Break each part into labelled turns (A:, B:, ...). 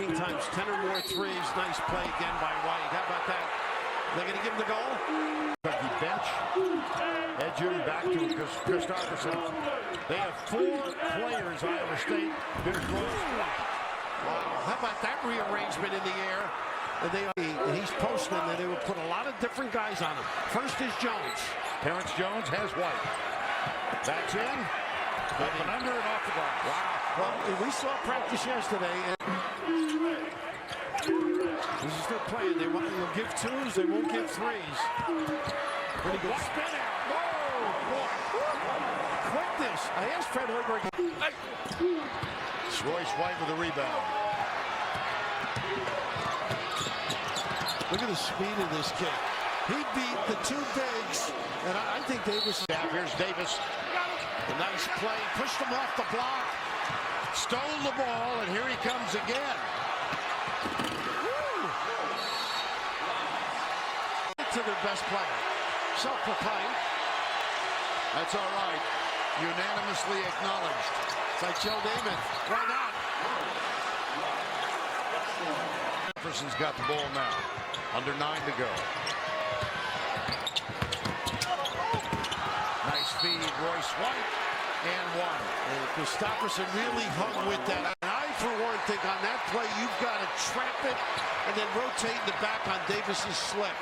A: 14 times 10 or more threes. Nice play again by White. How about that? They're going to give him the goal.
B: Kentucky bench. Edging back to Christopherson. They have 4 players, Iowa State. Here's Royce.
A: Wow, how about that rearrangement in the air? And he's posting, and they would put a lot of different guys on him. First is Jones.
B: Terrence Jones has White. Backs in. Up and under and off the glass.
A: Wow. Well, we saw practice yesterday. This is their plan. They'll give 2s, they won't give 3s. Pretty good spin out. Whoa, boy. Quickness. I asked Fred Hoiberg.
B: Royce White with a rebound.
A: Look at the speed of this kid. He beat the 2 bigs, and I think Davis.
B: Here's Davis.
A: A nice play. Pushed him off the block.
B: Stole the ball, and here he comes again.
A: To their best player. Self-proclaimed.
B: That's all right. Unanimously acknowledged.
A: It's like Joe Namath. Why not?
B: Jefferson's got the ball now. Under 9 to go. Nice feed. Royce White. And 1.
A: And Christopherson really hung with that. And I, for one, think on that play, you've got to trap it and then rotate the back on Davis's slip.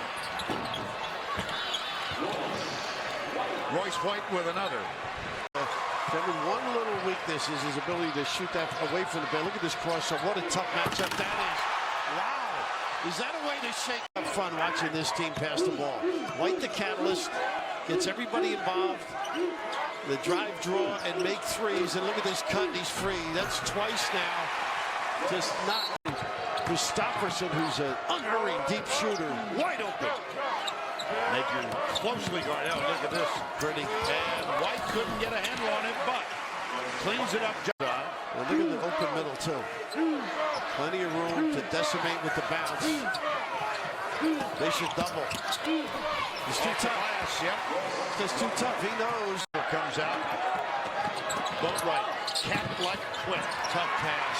B: Royce White with another.
A: One little weakness is his ability to shoot that away from the ball. Look at this cross-up. What a tough matchup that is. Wow. Is that a way to shake up fun watching this team pass the ball? White the catalyst. Gets everybody involved. The drive, draw, and make 3s. And look at this cut. He's free. That's twice now. Just not. Christopherson, who's an unerring deep shooter. Wide open.
B: Making closely guard. Oh, look at this.
A: Pretty.
B: And White couldn't get a handle on it, but cleans it up.
A: And look at the open middle, too. Plenty of room to decimate with the bounce. They should double. It's too tough.
B: Yep.
A: It's too tough. He knows.
B: Here comes out. Both right. Cat-like quick.
A: Tough pass.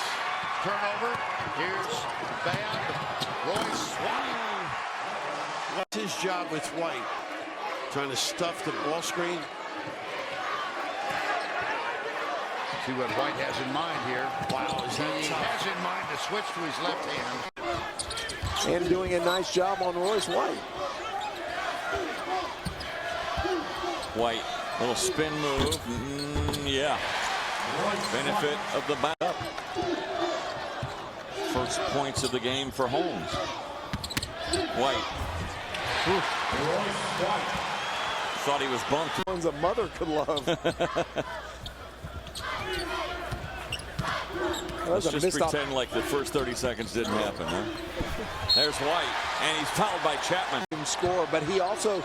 B: Turnover. Here's bad. Royce White.
A: What's his job with White? Trying to stuff the ball screen.
B: See what White has in mind here.
A: Wow, is that
B: He
A: tough?
B: has in mind to switch to his left hand.
C: And doing a nice job on Royce White.
D: White, little spin move. Yeah. Benefit of the back. First points of the game for Holmes. White. Thought he was bumped.
C: Ones a mother could love.
D: Let's just pretend like the first 30 seconds didn't happen, huh? There's White, and he's fouled by Chapman.
C: Score, but he also,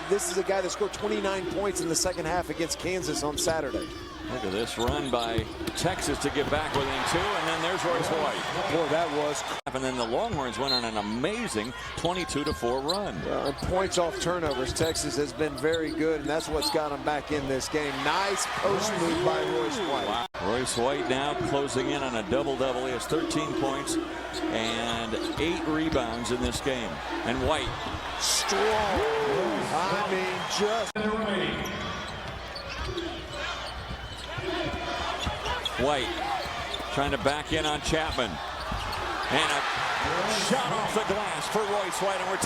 C: this is a guy that scored 29 points in the second half against Kansas on Saturday.
D: Look at this run by Texas to get back within 2, and then there's Royce White.
C: Boy, that was.
D: And then the Longhorns went on an amazing 22-4 run.
C: And points off turnovers. Texas has been very good, and that's what's got them back in this game. Nice post move by Royce White.
D: Wow. Royce White now closing in on a double-double. He has 13 points and 8 rebounds in this game. And White.
C: Strong. I mean, just.
D: White trying to back in on Chapman. And a shot off the glass for Royce White. And we're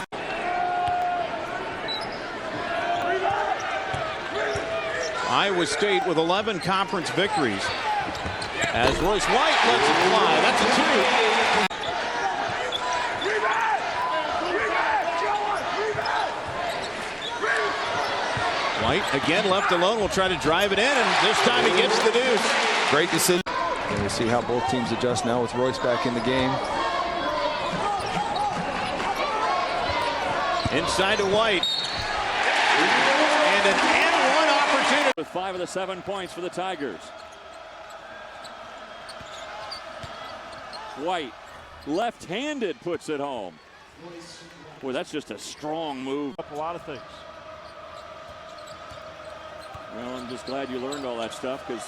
E: Iowa State with 11 conference victories. As Royce White lets it fly. That's a 2. White again left alone, will try to drive it in, and this time he gets the deuce. Great decision.
F: And we'll see how both teams adjust now with Royce back in the game.
E: Inside to White. And an and-one opportunity.
D: with 5 of the 7 points for the Tigers. White, left-handed, puts it home. Boy, that's just a strong move.
A: Up a lot of things.
D: Well, I'm just glad you learned all that stuff, because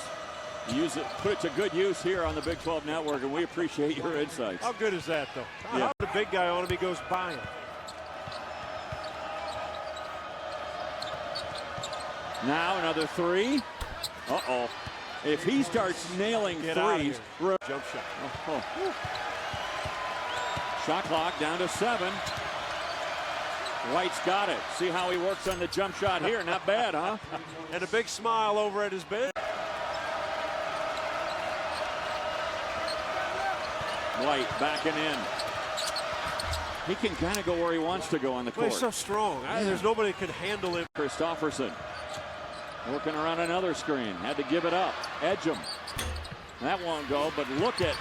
D: Use it, put it to good use here on the Big 12 Network, and we appreciate your insights.
G: How good is that, though?
D: Yeah.
G: How the big guy on him, he goes by him.
D: Now another three. Uh-oh. If he starts nailing threes.
G: Jump shot.
D: Shot clock down to 7. White's got it. See how he works on the jump shot here. Not bad, huh?
G: And a big smile over at his bench.
D: White backing in. He can kind of go where he wants to go on the court.
G: He's so strong. There's nobody that can handle him.
D: Christopherson working around another screen. Had to give it up. Edge him. That won't go, but look at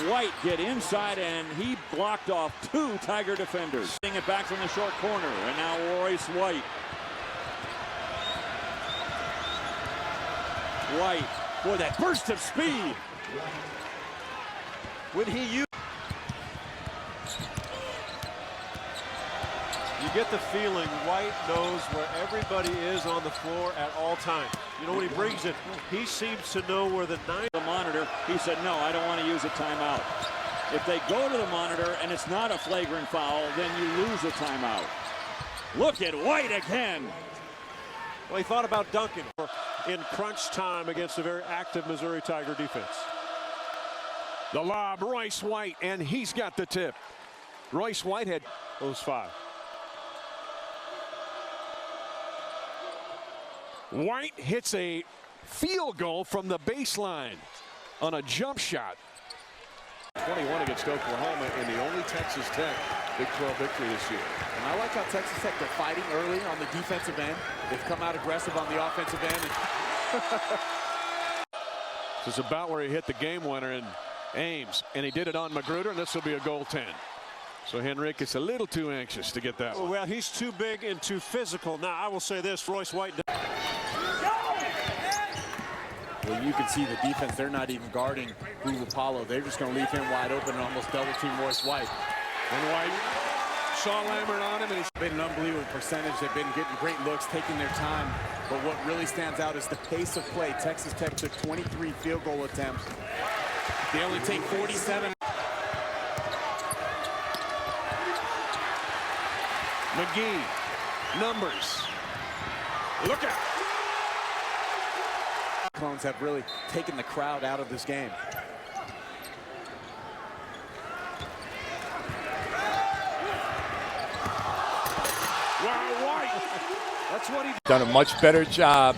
D: White get inside, and he blocked off 2 Tiger defenders. Getting it back from the short corner, and now Royce White. White, boy, that burst of speed. When he used.
G: You get the feeling White knows where everybody is on the floor at all times. You know, when he brings it, he seems to know where the
D: monitor. He said, no, I don't want to use a timeout. If they go to the monitor and it's not a flagrant foul, then you lose a timeout. Look at White again.
G: Well, he thought about dunking in crunch time against a very active Missouri Tiger defense.
E: The lob, Royce White, and he's got the tip. Royce White had
G: those 5.
E: White hits a field goal from the baseline on a jump shot.
H: 21 against Oklahoma in the only Texas Tech Big 12 victory this year.
I: And I like how Texas Tech, they're fighting early on the defensive end. They've come out aggressive on the offensive end.
E: This is about where he hit the game winner in Ames, and he did it on Magruder, and this will be a goaltend. So Henrik is a little too anxious to get that one.
G: Well, he's too big and too physical. Now, I will say this, Royce White.
I: Well, you can see the defense. They're not even guarding Apollo. They're just going to leave him wide open and almost double team Royce White.
E: And White saw Lambert on him, and he's
I: been an unbelievable percentage. They've been getting great looks, taking their time. But what really stands out is the pace of play. Texas Tech took 23 field goal attempts. They only take 47.
E: McGee, numbers. Look out.
I: Clones have really taken the crowd out of this game.
E: Wow, White.
G: That's what he
J: done a much better job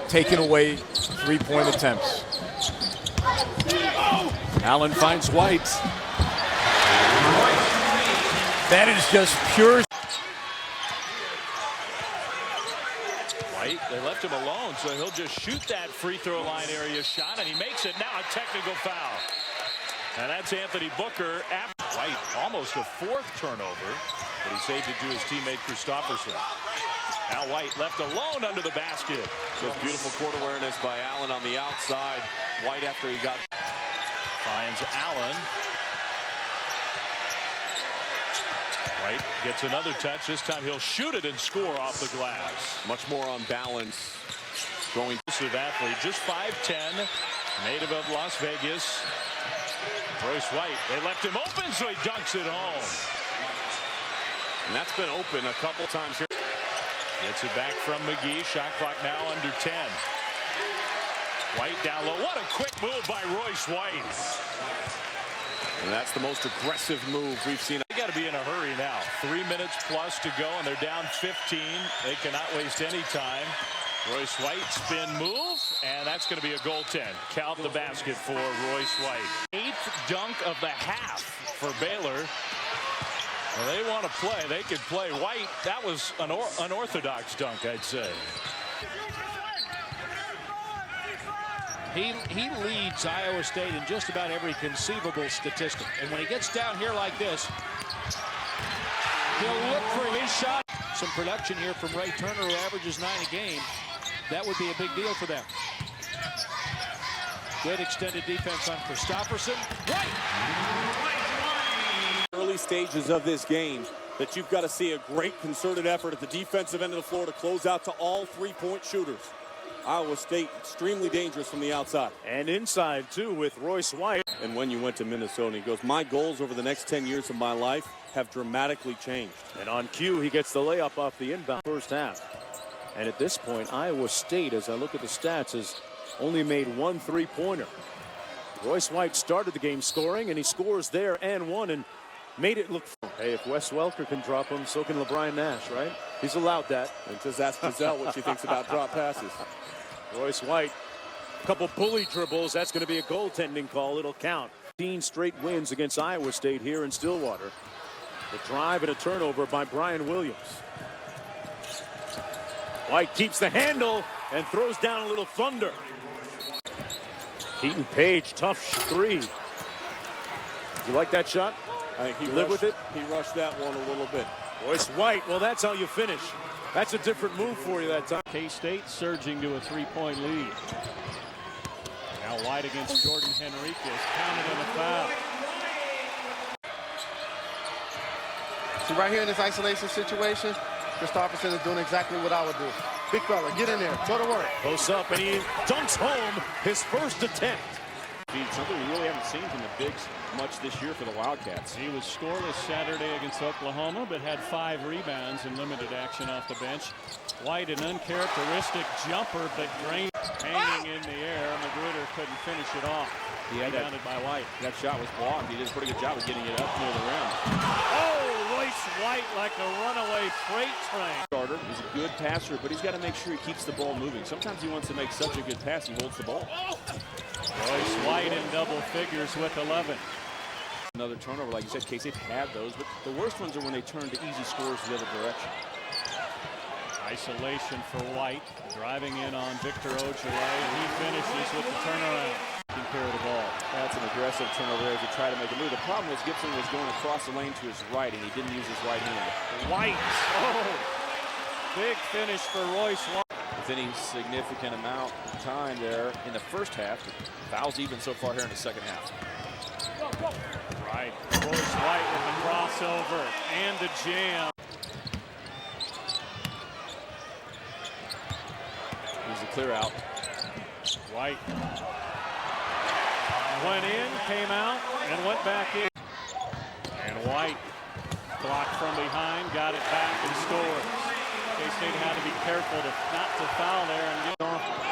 J: taking away three-point attempts. Allen finds White. That is just pure.
K: White, they left him alone, so he'll just shoot that free throw line area shot, and he makes it. Now a technical foul. And that's Anthony Booker. White, almost a 4th turnover, but he saved it to his teammate Christopherson. Now White left alone under the basket.
L: Just beautiful court awareness by Allen on the outside. White after he got.
K: Finds Allen. White gets another touch. This time he'll shoot it and score off the glass.
L: Much more on balance. Going
K: athlete, just 5'10", native of Las Vegas. Royce White, they left him open, so he dunks it home.
L: And that's been open a couple times here.
K: Gets it back from McGee. Shot clock now under 10. White down low. What a quick move by Royce White.
L: And that's the most aggressive move we've seen.
K: They got to be in a hurry now. 3 minutes plus to go, and they're down 15. They cannot waste any time. Royce White spin move, and that's going to be a goaltend. Count the basket for Royce White. 8th dunk of the half for Baylor. Well, they want to play. They could play. White, that was an unorthodox dunk, I'd say.
M: He leads Iowa State in just about every conceivable statistic. And when he gets down here like this, he'll look for his shot. Some production here from Ray Turner, who averages 9 a game. That would be a big deal for them. Good extended defense on Christopherson. White!
N: Early stages of this game that you've got to see a great concerted effort at the defensive end of the floor to close out to all three-point shooters. Iowa State extremely dangerous from the outside.
G: And inside, too, with Royce White.
N: And when you went to Minnesota, he goes, my goals over the next 10 years of my life have dramatically changed.
G: And on cue, he gets the layup off the inbound first half. And at this point, Iowa State, as I look at the stats, has only made 1 3-pointer. Royce White started the game scoring, and he scores there and one and made it look. Hey, if Wes Welker can drop him, so can LeBron Nash, right? He's allowed that.
N: And just ask Giselle what she thinks about drop passes.
G: Royce White, a couple bully dribbles. That's going to be a goaltending call. It'll count. 15 straight wins against Iowa State here in Stillwater. The drive and a turnover by Brian Williams. White keeps the handle and throws down a little thunder. Keaton Page, tough three. You like that shot?
N: I think he
G: live with it.
N: He rushed that one a little bit.
G: Royce White, well, that's how you finish. That's a different move for you that time.
M: K-State surging to a 3-point lead. Now White against Jordan Henriquez, counted on a foul.
O: See, right here in this isolation situation, Christopherson is doing exactly what I would do. Big fella, get in there, go to work.
G: Posts up, and he dunks home his first attempt.
D: Something we really haven't seen from the bigs much this year for the Wildcats.
M: He was scoreless Saturday against Oklahoma, but had 5 rebounds in limited action off the bench. White, an uncharacteristic jumper, but drained, hanging in the air. Magruder couldn't finish it off.
D: He had
M: Rebounded by White.
D: That shot was blocked. He did a pretty good job of getting it up near the rim.
M: Oh, Royce White like a runaway freight train.
D: Starter, he's a good passer, but he's got to make sure he keeps the ball moving. Sometimes he wants to make such a good pass, he holds the ball.
M: Royce White in double figures with 11.
D: Another turnover, like you said, K-State had those, but the worst ones are when they turn to easy scores the other direction.
M: Isolation for White, driving in on Victor Ojale, and he finishes with the turnaround. Taking care of the ball.
D: That's an aggressive turnover there to try to make a move. The problem was Gibson was going across the lane to his right, and he didn't use his right hand.
M: White, oh, big finish for Royce White.
D: With any significant amount of time there in the first half, fouls even so far here in the second half.
M: Right, Royce White with the crossover and the jam.
D: Here's the clear out.
M: White went in, came out, and went back in. And White blocked from behind, got it back and scored. K-State had to be careful not to foul there.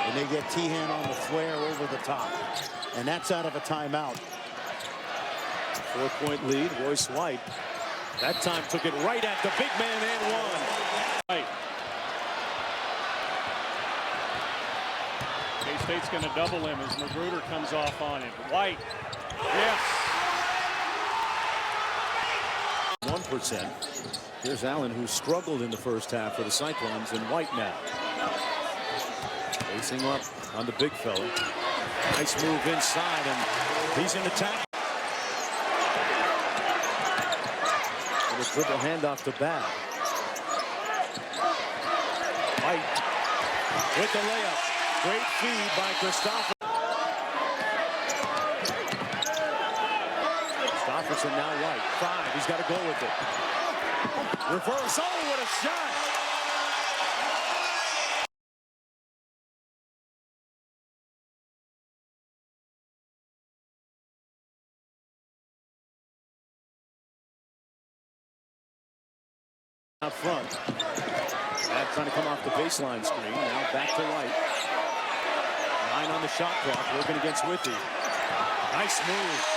A: And they get Tehan on the flare over the top. And that's out of a timeout.
G: 4-point lead, Royce White. That time took it right at the big man and one.
M: Right. K-State's going to double him as Magruder comes off on him. White, yes.
G: 1%. Here's Allen, who struggled in the first half for the Cyclones, and White now. Facing up on the big fella. Nice move inside, and he's in attack. With a triple handoff to Babb. White with the layup. Great feed by Christopherson. Christopherson now White. 5. He's got to go with it. Reverse. Oh, what a shot! Out front. Babb trying to come off the baseline screen. Now back to White. 9 on the shot clock. Working against Withy. Nice move.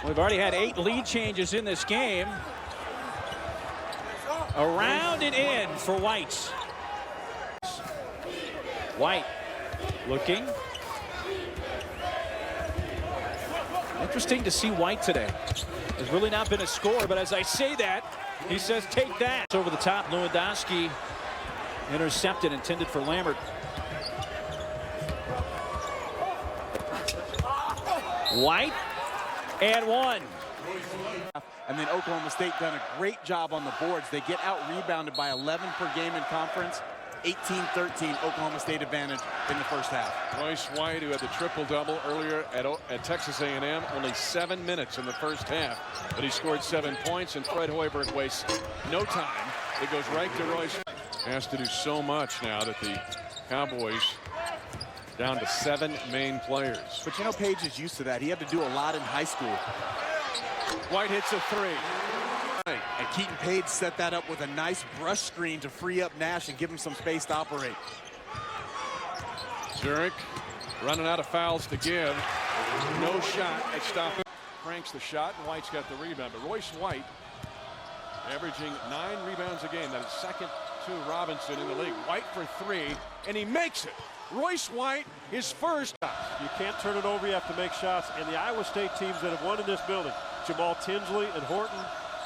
P: We've already had 8 lead changes in this game. Around and in for White. White looking. Interesting to see White today. There's really not been a score, but as I say that, he says, take that. Over the top, Lewandowski intercepted, intended for Lambert. White, and one.
I: And then Oklahoma State done a great job on the boards. They get out-rebounded by 11 per game in conference. 18-13 Oklahoma State advantage in the first half.
E: Royce White, who had the triple-double earlier at Texas A&M, only 7 minutes in the first half, but he scored 7 points, and Fred Hoiberg wastes no time. It goes right to Royce. Has to do so much now that the Cowboys down to 7 main players.
I: But you know, Page is used to that. He had to do a lot in high school.
E: White hits a 3.
I: And Keaton Page set that up with a nice brush screen to free up Nash and give him some space to operate.
E: Zurich running out of fouls to give. No shot at stopping. Cranks the shot, and White's got the rebound. But Royce White averaging 9 rebounds a game. That is second to Robinson in the league. White for 3, and he makes it. Royce White, his first.
Q: You can't turn it over. You have to make shots. And the Iowa State teams that have won in this building, Jamal Tinsley and Horton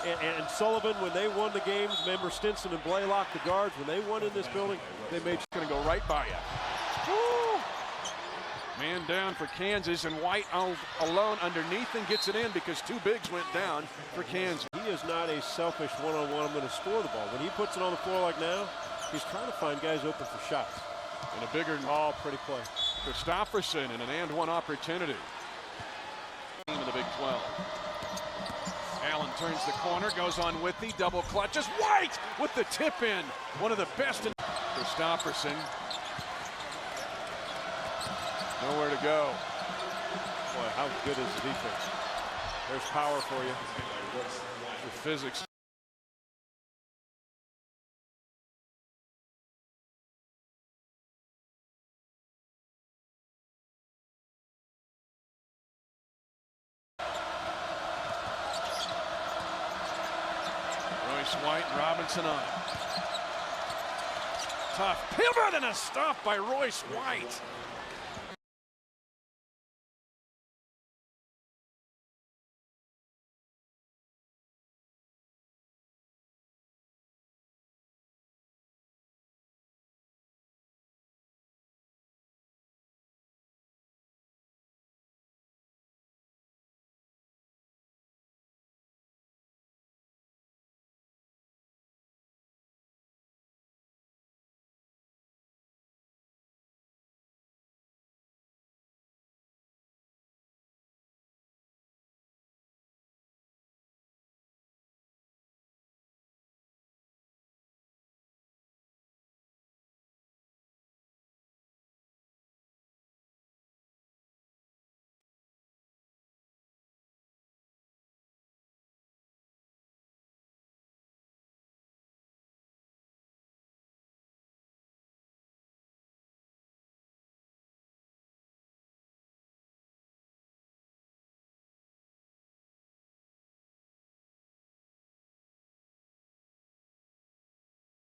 Q: and Sullivan, when they won the games, remember Stinson and Blaylock, the guards, when they won in this building, they made.
E: Going to go right by you. Woo! Man down for Kansas, and White alone underneath and gets it in because 2 bigs went down for Kansas.
Q: He is not a selfish one-on-one, I'm going to score the ball. When he puts it on the floor like now, he's trying to find guys open for shots.
E: And a bigger.
Q: Oh, pretty play.
E: Christopherson and an and-one opportunity. In the Big 12. Allen turns the corner, goes on with the double clutches. White with the tip in. One of the best in. Christopherson. Nowhere to go.
Q: Boy, how good is the defense? There's power for you.
E: The physics. White, Robinson on it. Tough pivot and a stop by Royce White.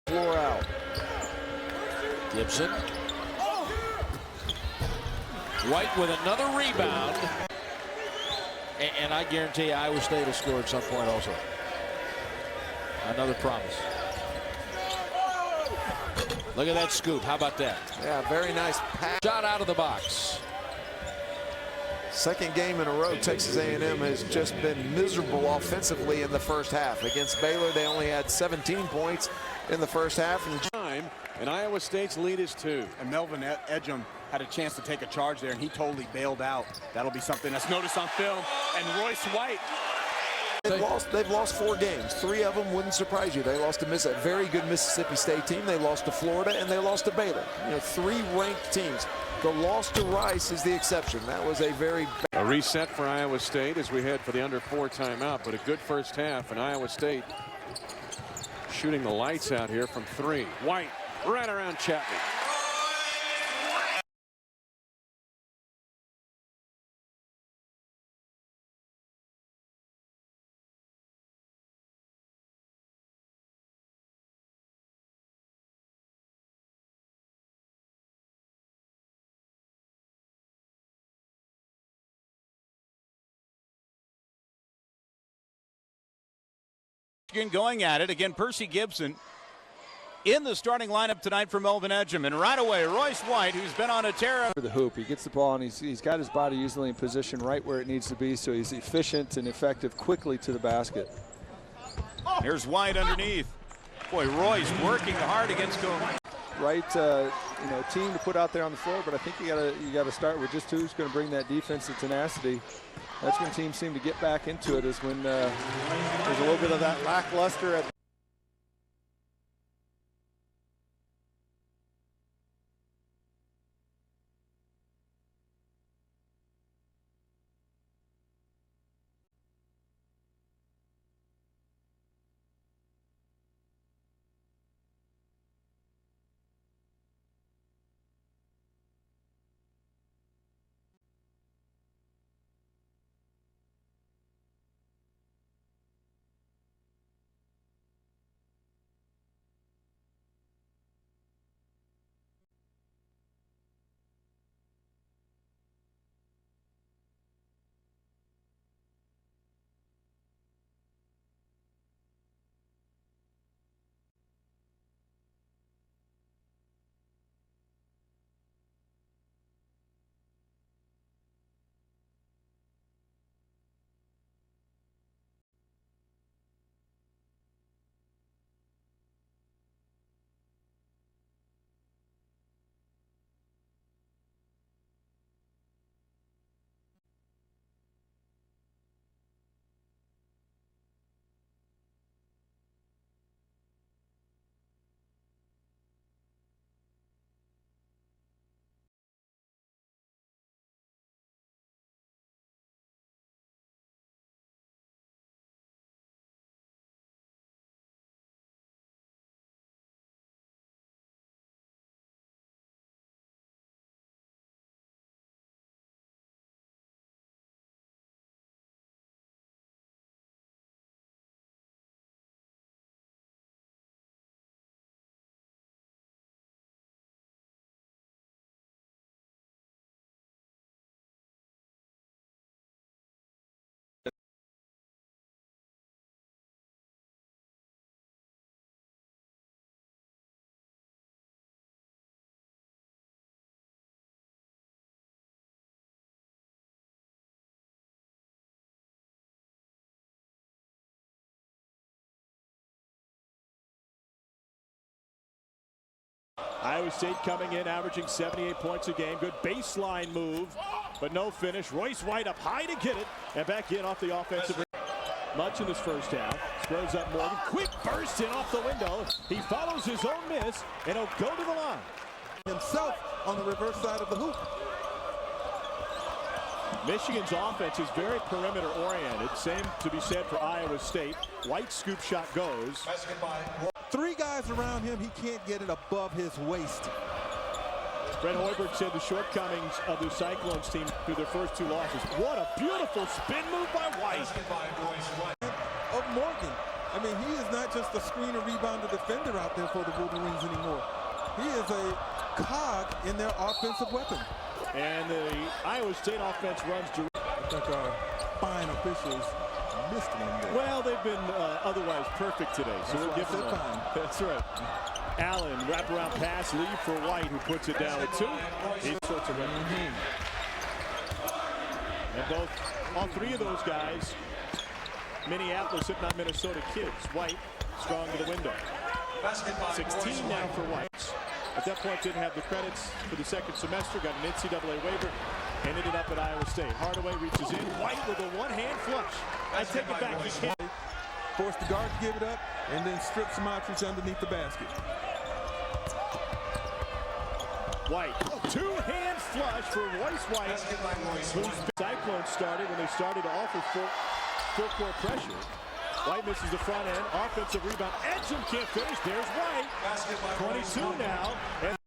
C: Floor out.
A: Gibson. White with another rebound. And I guarantee you Iowa State will score at some point also. Another promise. Look at that scoop. How about that?
C: Yeah, very nice pass.
A: Shot out of the box.
C: Second game in a row, Texas A&M has just been miserable offensively in the first half. Against Baylor, they only had 17 points in the first half.
E: And Iowa State's lead is 2.
I: And Melvin Edgem had a chance to take a charge there, and he totally bailed out. That'll be something that's noticed on film. And Royce White.
C: They've lost 4 games. 3 of them wouldn't surprise you. They lost to a very good Mississippi State team. They lost to Florida, and they lost to Baylor. You know, 3 ranked teams. The loss to Rice is the exception. That was a very
E: a reset for Iowa State as we head for the under 4 timeout, but a good first half, and Iowa State shooting the lights out here from 3. White right around Chapman.
R: Going at it again. Percy Gibson in the starting lineup tonight for Melvin Edgem, and right away Royce White, who's been on a tear.
F: For the hoop, he gets the ball and he's got his body usually in position right where it needs to be, so he's efficient and effective quickly to the basket.
R: Here's White underneath. Boy, Royce working hard against Go.
F: Right, team to put out there on the floor, but I think you got to start with just who's going to bring that defensive tenacity. That's when teams seem to get back into it, is when there's a little bit of that lackluster at
G: Iowa State coming in, averaging 78 points a game. Good baseline move, but no finish. Royce White up high to get it, and back in off the offensive. Much in this first half. Squares up Morgan. Quick burst in off the window. He follows his own miss, and he'll go to the line.
S: Himself on the reverse side of the hoop.
G: Michigan's offense is very perimeter oriented. Same to be said for Iowa State. White scoop shot goes.
S: Three guys around him, he can't get it above his waist.
G: Fred Hoiberg said the shortcomings of the Cyclones team through their first two losses. What a beautiful spin move by White.
S: Of Morgan. I mean, he is not just a screener, rebounder, defender out there for the Wolverines anymore. He is a cog in their offensive weapon.
G: And the Iowa State offense runs direct.
S: I think our fine officials missed one there.
G: Well, they've been otherwise perfect today, so we'll give them
S: fine.
G: That's right. Allen, wraparound pass, lead for White, who puts it down at two. He sorts of everything. And all three of those guys, Minneapolis, if not Minnesota kids. White, strong to the window. 16 now for White. At that point, didn't have the credits for the second semester, got an NCAA waiver, and ended up at Iowa State. Hardaway reaches in, White with a one-hand flush. I take it back, he can't.
S: Force the guard to give it up, and then strip Samatrich underneath the basket.
G: White, two-hand flush for Royce White, whose Cyclones started when they started to offer full court pressure. White misses the front end, offensive rebound. Edgem can't finish. There's White. 22 now. And